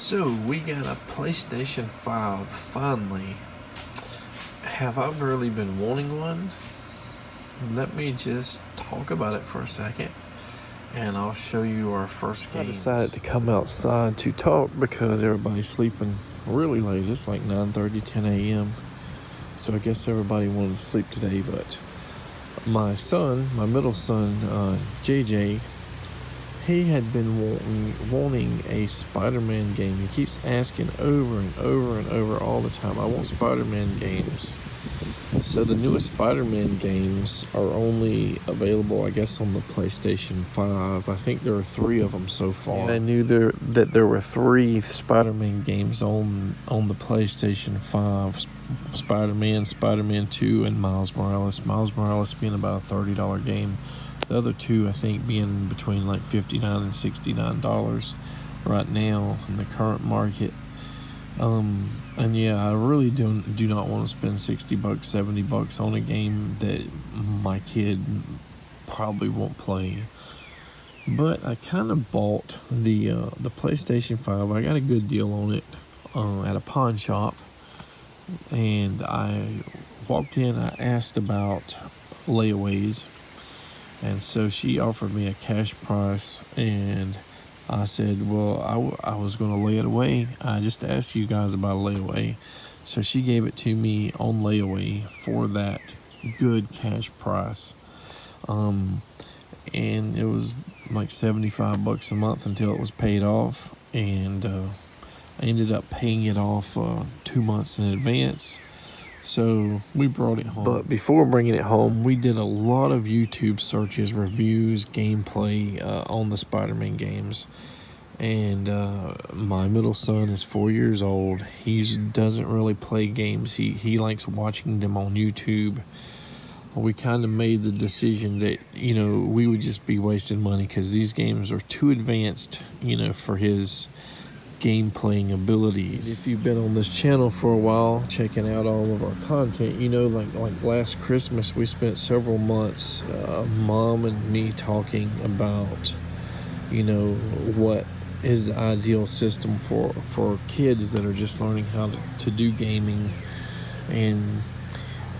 So we got a PlayStation 5 finally. Have I really been wanting one? Let me just talk about it for a second and I'll show you our first game. I decided to come outside to talk because everybody's sleeping really late. It's like 9:30, 10 a.m. So I guess everybody wanted to sleep today, but my middle son, JJ, he had been wanting a Spider-Man game. He keeps asking over and over and over all the time, I want Spider-Man games. So the newest Spider-Man games are only available, I guess, on the PlayStation 5. I think there are 3 of them so far. And I knew that there were 3 Spider-Man games on the PlayStation 5. Spider-Man, Spider-Man 2, and Miles Morales. Miles Morales being about a $30 game. The other 2, I think, being between like $59 and $69 right now in the current market. And yeah, I really do not want to spend $60, $70 on a game that my kid probably won't play. But I kind of bought the PlayStation 5. I got a good deal on it at a pawn shop, and I walked in. I asked about layaways, and so she offered me a cash price, and I said, well, I was going to lay it away. I just asked you guys about a layaway. So she gave it to me on layaway for that good cash price. And it was like $75 a month until it was paid off. And I ended up paying it off 2 months in advance. So we brought it home. But before bringing it home, we did a lot of YouTube searches, reviews, gameplay on the Spider-Man games. And my middle son is 4 years old. He doesn't really play games. He likes watching them on YouTube. We kind of made the decision that, we would just be wasting money because these games are too advanced, for his game playing abilities. If you've been on this channel for a while, checking out all of our content, like last Christmas, we spent several months, Mom and me, talking about, what is the ideal system for kids that are just learning how to do gaming. And,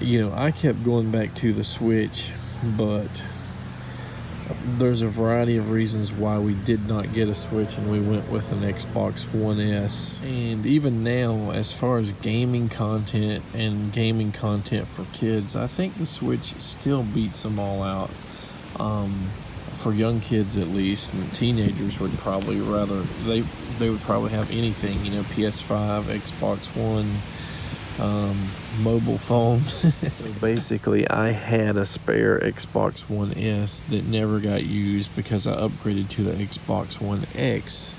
I kept going back to the Switch, but there's a variety of reasons why we did not get a Switch and we went with an Xbox One S. And even now, as far as gaming content and gaming content for kids, I think the Switch still beats them all out. For young kids at least, and teenagers would probably rather, they would probably have anything, PS5, Xbox One, mobile phone. So basically, I had a spare Xbox One S that never got used because I upgraded to the Xbox One X,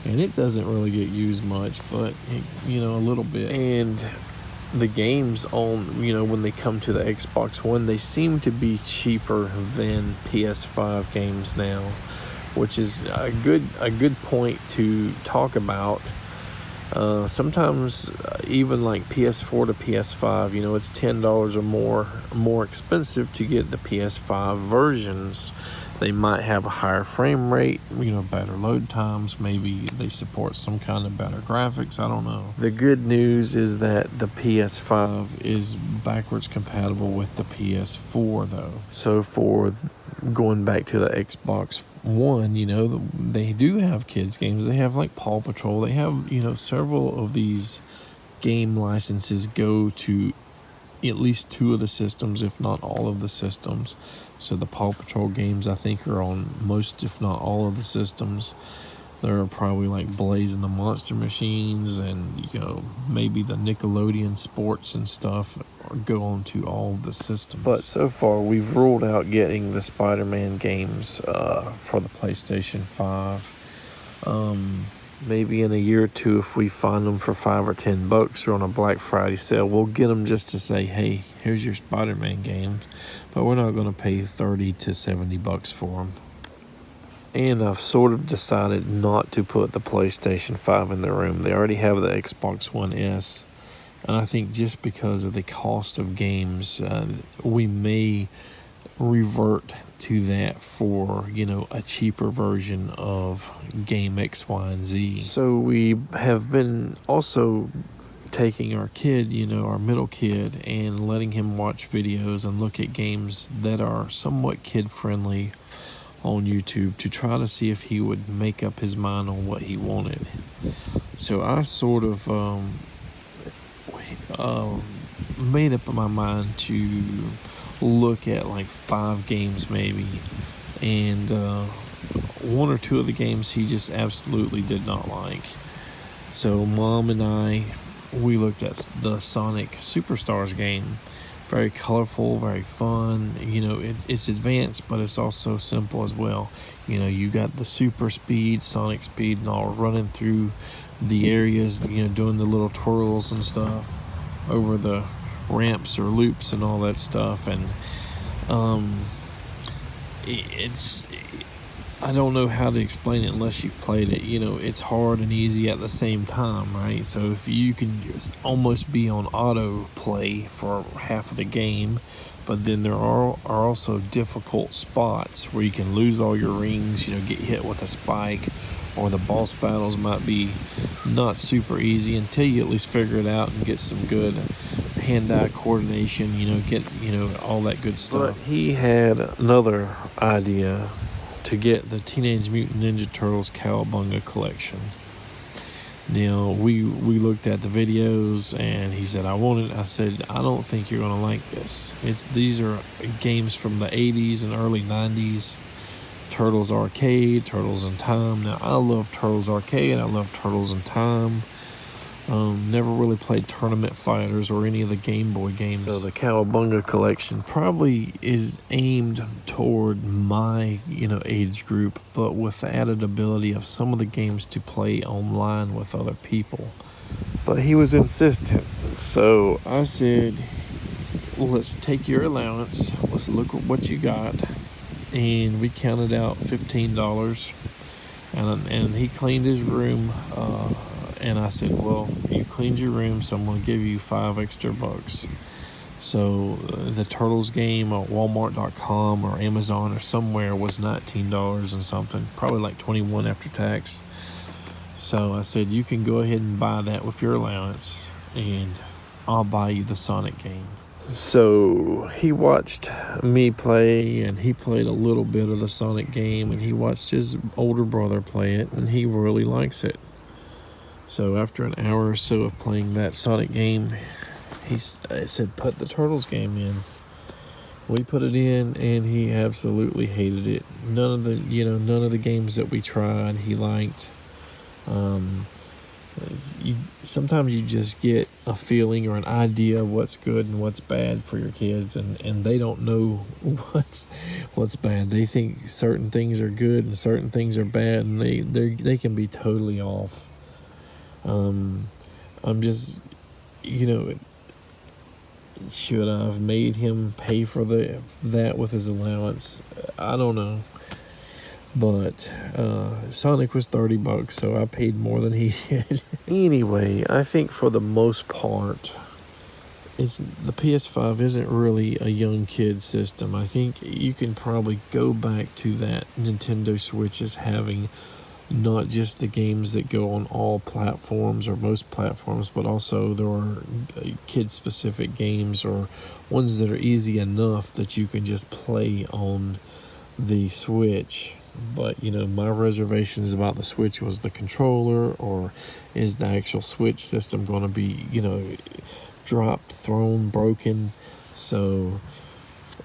and it doesn't really get used much, but a little bit. And the games on, when they come to the Xbox One, they seem to be cheaper than PS5 games now, which is a good point to talk about. Sometimes even like PS4 to PS5, it's $10 or more expensive to get the PS5 versions. They might have a higher frame rate, better load times. Maybe they support some kind of better graphics. I don't know. The good news is that the PS5 is backwards compatible with the PS4 though. So for going back to the Xbox One, they do have kids games. They have like Paw Patrol. They have, several of these game licenses go to at least 2 of the systems, if not all of the systems. So the Paw Patrol games, I think, are on most, if not all, of the systems. There are probably like Blaze and the Monster Machines, and maybe the Nickelodeon sports and stuff go on to all of the systems. But so far, we've ruled out getting the Spider-Man games for the PlayStation 5. Maybe in a year or 2, if we find them for $5 or $10 or on a Black Friday sale, we'll get them just to say, hey, here's your Spider-Man games. But we're not going to pay $30 to $70 for them. And I've sort of decided not to put the PlayStation 5 in their room. They already have the Xbox One S. And I think just because of the cost of games, we may revert to that for, you know, a cheaper version of game X, Y, and Z. So we have been also taking our kid, you know, our middle kid, and letting him watch videos and look at games that are somewhat kid friendly on YouTube to try to see if he would make up his mind on what he wanted. So I sort of made up my mind to look at like 5 games maybe, and 1 or 2 of the games he just absolutely did not like. So Mom and I, we looked at the Sonic Superstars game. Very colorful, very fun. You know, it's advanced, but it's also simple as well. You know, you got the super speed, Sonic speed, and all running through the areas, you know, doing the little twirls and stuff over the ramps or loops and all that stuff. And it's, I don't know how to explain it unless you played it. You know, it's hard and easy at the same time, right? So if you can just almost be on auto play for half of the game, but then there are also difficult spots where you can lose all your rings, you know, get hit with a spike, or the boss battles might be not super easy until you at least figure it out and get some good hand-eye coordination, you know, get, you know, all that good stuff. But he had another idea to get the Teenage Mutant Ninja Turtles Cowabunga Collection. Now, we looked at the videos, and he said, I want it. I said, I don't think you're going to like this. These are games from the 80s and early 90s. Turtles Arcade, Turtles in Time. Now, I love Turtles Arcade. I love Turtles in Time. Never really played Tournament Fighters or any of the Game Boy games. So the Cowabunga Collection probably is aimed toward my, you know, age group, but with the added ability of some of the games to play online with other people. But he was insistent, so I said, well, let's take your allowance, let's look at what you got, and we counted out $15, and he cleaned his room. And I said, well, you cleaned your room, so I'm going to give you $5 extra. So the Turtles game at Walmart.com or Amazon or somewhere was $19 and something, probably like $21 after tax. So I said, you can go ahead and buy that with your allowance, and I'll buy you the Sonic game. So he watched me play, and he played a little bit of the Sonic game, and he watched his older brother play it, and he really likes it. So after an hour or so of playing that Sonic game, I said, put the Turtles game in. We put it in, and he absolutely hated it. None of the games that we tried he liked. Sometimes you just get a feeling or an idea of what's good and what's bad for your kids, and they don't know what's bad. They think certain things are good and certain things are bad, and they can be totally off. I'm just, you know, should I have made him pay for that with his allowance? I don't know. But Sonic was $30, so I paid more than he did. Anyway, I think for the most part, the PS5 isn't really a young kid system. I think you can probably go back to that Nintendo Switch as having not just the games that go on all platforms or most platforms, but also there are kid-specific games or ones that are easy enough that you can just play on the Switch. But, you know, my reservations about the Switch was the controller, or is the actual Switch system going to be, you know, dropped, thrown, broken? So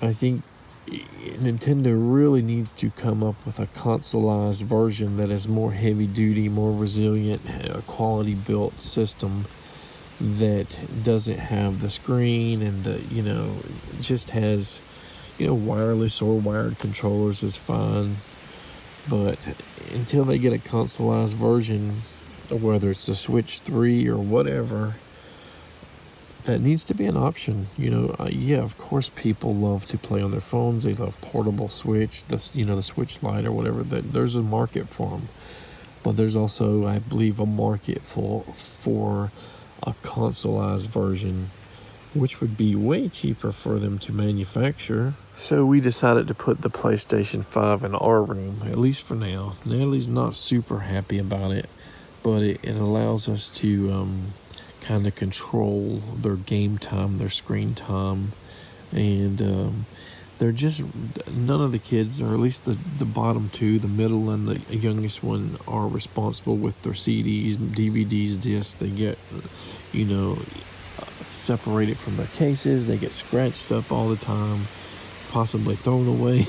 I think Nintendo really needs to come up with a consoleized version that is more heavy duty, more resilient, a quality built system that doesn't have the screen and the, you know, just has, you know, wireless or wired controllers is fine. But until they get a consoleized version, whether it's the Switch 3 or whatever, that needs to be an option. You know, yeah, of course people love to play on their phones. They love portable Switch, the Switch Lite or whatever. There's a market for them. But there's also, I believe, a market for a consoleized version which would be way cheaper for them to manufacture. So we decided to put the PlayStation 5 in our room, at least for now. Natalie's not super happy about it, but it allows us to kind of control their game time, their screen time, and they're just, none of the kids, or at least the bottom two, the middle and the youngest one, are responsible with their CDs, DVDs, discs. They get, you know, separated from their cases. They get scratched up all the time, possibly thrown away.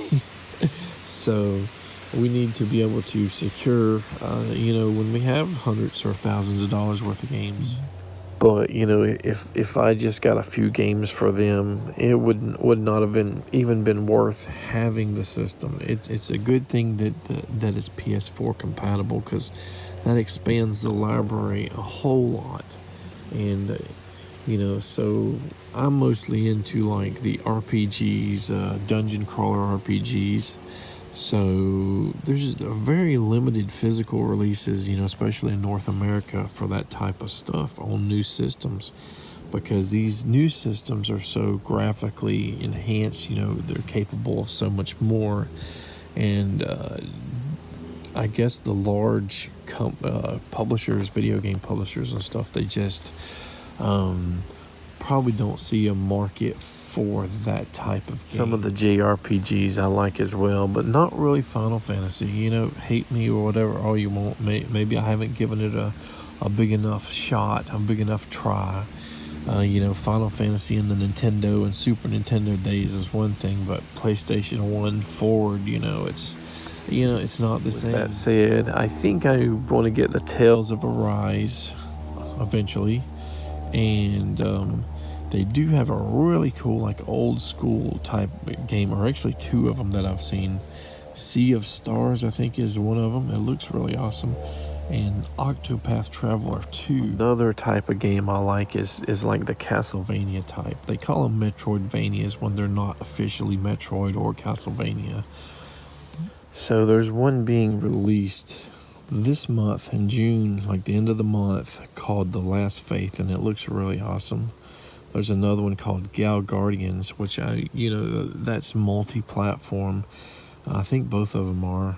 So we need to be able to secure, you know, when we have hundreds or thousands of dollars worth of games. But, you know, if I just got a few games for them, it would not have even been worth having the system. It's a good thing that it's PS4 compatible, because that expands the library a whole lot. And, you know, so I'm mostly into like the RPGs, dungeon crawler RPGs. So there's a very limited physical releases, you know, especially in North America, for that type of stuff on new systems, because these new systems are so graphically enhanced. You know, they're capable of so much more. And I guess the large publishers, video game publishers and stuff, they just probably don't see a market for that type of game. Some of the JRPGs I like as well, but not really Final Fantasy. You know, hate me or whatever all you want. Maybe I haven't given it a big enough shot, a big enough try. You know, Final Fantasy in the Nintendo and Super Nintendo days is one thing, but PlayStation 1 forward, you know, it's not the same. That said, I think I want to get the Tales of Arise eventually, and they do have a really cool, like, old school type game, or actually two of them that I've seen. Sea of Stars, I think, is one of them. It looks really awesome. And Octopath Traveler 2. Another type of game I like is like the Castlevania type. They call them Metroidvanias when they're not officially Metroid or Castlevania. So there's one being released this month in June, like the end of the month, called The Last Faith, and it looks really awesome. There's another one called Gal Guardians, which that's multi-platform. I think both of them are.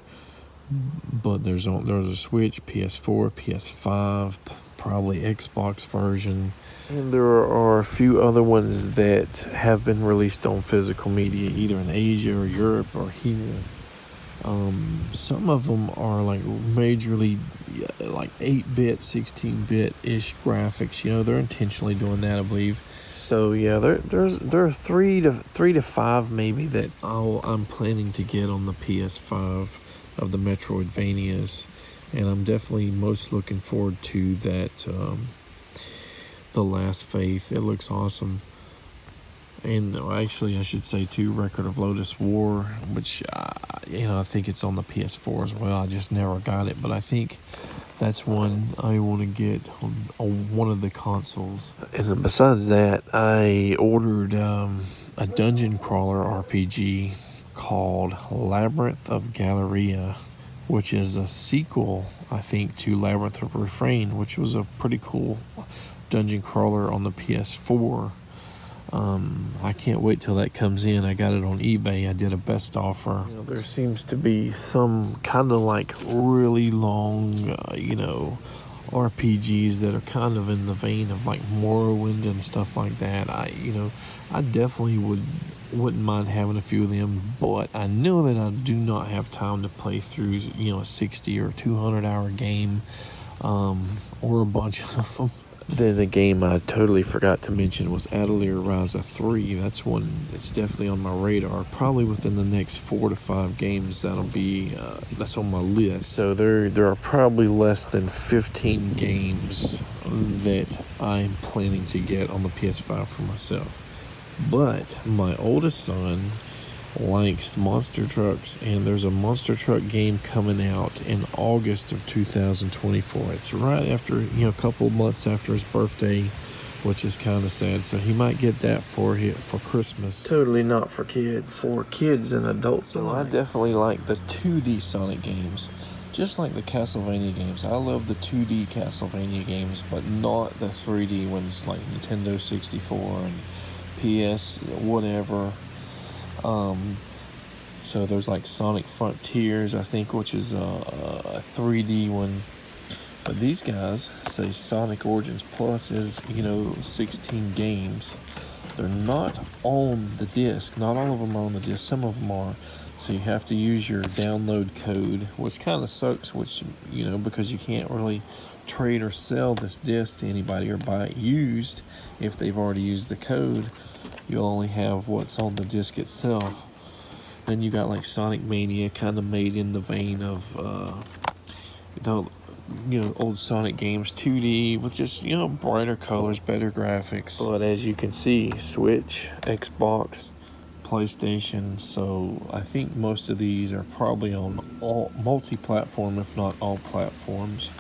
But there's a Switch, PS4, PS5, probably Xbox version. And there are a few other ones that have been released on physical media, either in Asia or Europe or here. Some of them are like majorly like 8-bit, 16-bit-ish graphics. You know, they're intentionally doing that, I believe. So yeah, there are three to five maybe that I'm planning to get on the PS5 of the Metroidvanias, and I'm definitely most looking forward to that. The Last Faith. It looks awesome. And actually, I should say too, Record of Lotus War, which I think it's on the PS4 as well. I just never got it, but I think that's one I want to get on one of the consoles. And besides that, I ordered a dungeon crawler RPG called Labyrinth of Galleria, which is a sequel, I think, to Labyrinth of Refrain, which was a pretty cool dungeon crawler on the PS4. I can't wait till that comes in. I got it on eBay. I did a best offer. You know, there seems to be some kind of like really long, RPGs that are kind of in the vein of like Morrowind and stuff like that. I definitely wouldn't mind having a few of them, but I know that I do not have time to play through, a 60 or 200 hour game, or a bunch of them. Then the game I totally forgot to mention was Atelier Ryza 3. That's one that's definitely on my radar. Probably within the next 4 to 5 games that's on my list. So there are probably less than 15 games that I'm planning to get on the PS5 for myself. But my oldest son likes monster trucks, and there's a monster truck game coming out in August of 2024. It's right after, a couple months after his birthday, which is kind of sad. So he might get that for Christmas. Totally not for kids. For kids and adults alike. I definitely like the 2D Sonic games. just like the Castlevania games. I love the 2D Castlevania games, but not the 3D ones like Nintendo 64 and PS whatever. So there's like Sonic Frontiers, I think, which is a 3D one. But these guys say Sonic Origins Plus is, 16 games. They're not on the disc. Not all of them are on the disc. Some of them are. So you have to use your download code, which kind of sucks, because you can't really trade or sell this disc to anybody or buy it used. If they've already used the code, you'll only have what's on the disc itself. Then you got like Sonic Mania, kind of made in the vein of old Sonic games, 2D with just brighter colors, better graphics. But as you can see, Switch, Xbox, PlayStation. So I think most of these are probably on all multi-platform, if not all platforms.